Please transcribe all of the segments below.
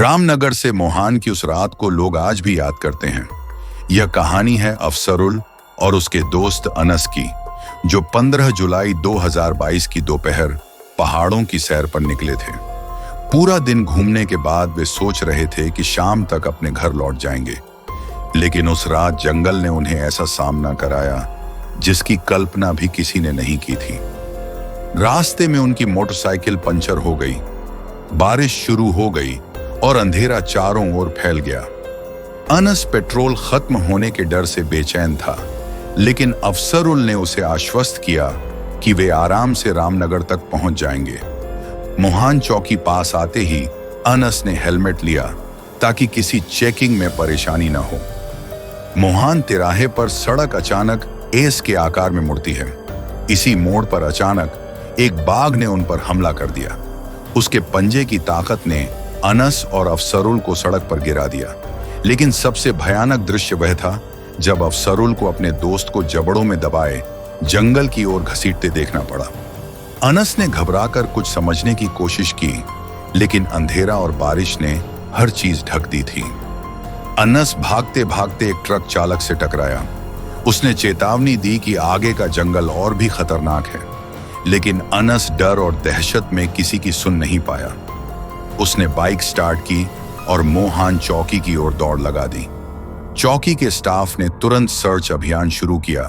रामनगर से मोहान की उस रात को लोग आज भी याद करते हैं। यह कहानी है अफसरुल और उसके दोस्त अनस की, जो 15 जुलाई 2022 की दोपहर पहाड़ों की सैर पर निकले थे। पूरा दिन घूमने के बाद वे सोच रहे थे कि शाम तक अपने घर लौट जाएंगे, लेकिन उस रात जंगल ने उन्हें ऐसा सामना कराया जिसकी कल्पना भी किसी ने नहीं की थी। रास्ते में उनकी मोटरसाइकिल पंचर हो गई, बारिश शुरू हो गई और अंधेरा चारों ओर फैल गया। अनस पेट्रोल खत्म होने के डर से बेचैन था, लेकिन अफसरुल ने उसे आश्वस्त किया कि वे आराम से रामनगर तक पहुंच जाएंगे। मोहान चौकी पास आते ही अनस ने हेलमेट लिया ताकि किसी चेकिंग में परेशानी न हो। मोहान तिराहे पर सड़क अचानक एस के आकार में मुड़ती है। इसी मोड़ पर अचानक एक बाघ ने उन पर हमला कर दिया। उसके पंजे की ताकत ने अनस और अफसरुल को सड़क पर गिरा दिया, लेकिन सबसे भयानक दृश्य वह था जब अफसरुल को अपने दोस्त को जबड़ों में दबाए जंगल की ओर घसीटते देखना पड़ा। अनस ने घबराकर कुछ समझने की कोशिश की, लेकिन अंधेरा और बारिश ने हर चीज ढक दी थी। अनस भागते भागते एक ट्रक चालक से टकराया। उसने चेतावनी दी कि आगे का जंगल और भी खतरनाक है, लेकिन अनस डर और दहशत में किसी की सुन नहीं पाया। उसने बाइक स्टार्ट की और मोहान चौकी की ओर दौड़ लगा दी। चौकी के स्टाफ ने तुरंत सर्च अभियान शुरू किया,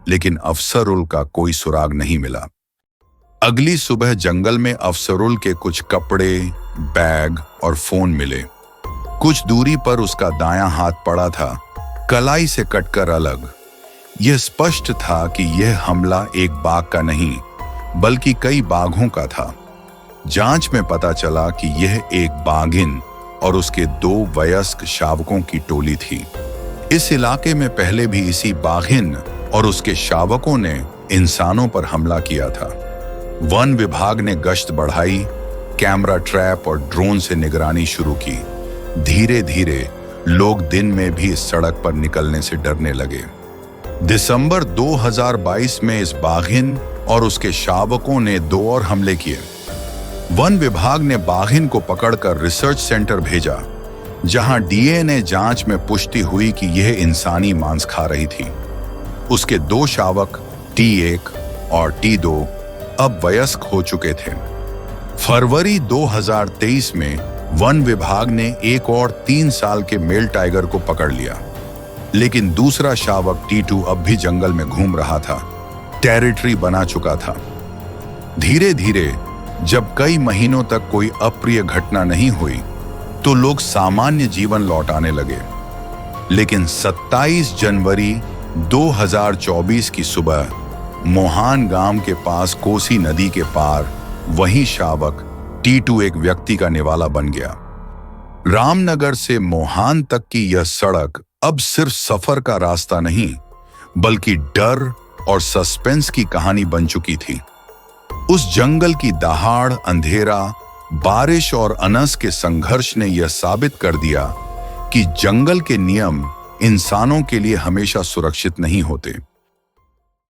लेकिन अफसरुल का कोई सुराग नहीं मिला। अगली सुबह जंगल में अफसरुल के कुछ कपड़े, बैग और फोन मिले। कुछ दूरी पर उसका दायां हाथ पड़ा था, कलाई से कटकर अलग। यह स्पष्ट था कि यह हमला एक बाघ का नहीं, बल्कि कई बाघों का था। जांच में पता चला कि यह एक बाघिन और उसके 2 वयस्क शावकों की टोली थी। इस इलाके में पहले भी इसी बाघिन और उसके शावकों ने इंसानों पर हमला किया था। वन विभाग ने गश्त बढ़ाई, कैमरा ट्रैप और ड्रोन से निगरानी शुरू की। धीरे धीरे लोग दिन में भी इस सड़क पर निकलने से डरने लगे। दिसंबर 2022 में इस बाघिन और उसके शावकों ने 2 और हमले किए। वन विभाग ने बाघिन को पकड़कर रिसर्च सेंटर भेजा, जहां डीएनए जांच में पुष्टि हुई कि यह इंसानी मांस खा रही थी। उसके 2 शावक T1 और T2 अब वयस्क हो चुके थे। फरवरी 2023 में वन विभाग ने एक और 3 साल के मेल टाइगर को पकड़ लिया, लेकिन दूसरा शावक T2 अब भी जंगल में घूम रहा था, टेरिटरी बना चुका था। धीरे धीरे जब कई महीनों तक कोई अप्रिय घटना नहीं हुई, तो लोग सामान्य जीवन लौटाने लगे। लेकिन 27 जनवरी 2024 की सुबह मोहान गांव के पास कोसी नदी के पार वही शावक T2 एक व्यक्ति का निवाला बन गया। रामनगर से मोहान तक की यह सड़क अब सिर्फ सफर का रास्ता नहीं, बल्कि डर और सस्पेंस की कहानी बन चुकी थी। उस जंगल की दहाड़, अंधेरा, बारिश और अनस के संघर्ष ने यह साबित कर दिया कि जंगल के नियम इंसानों के लिए हमेशा सुरक्षित नहीं होते।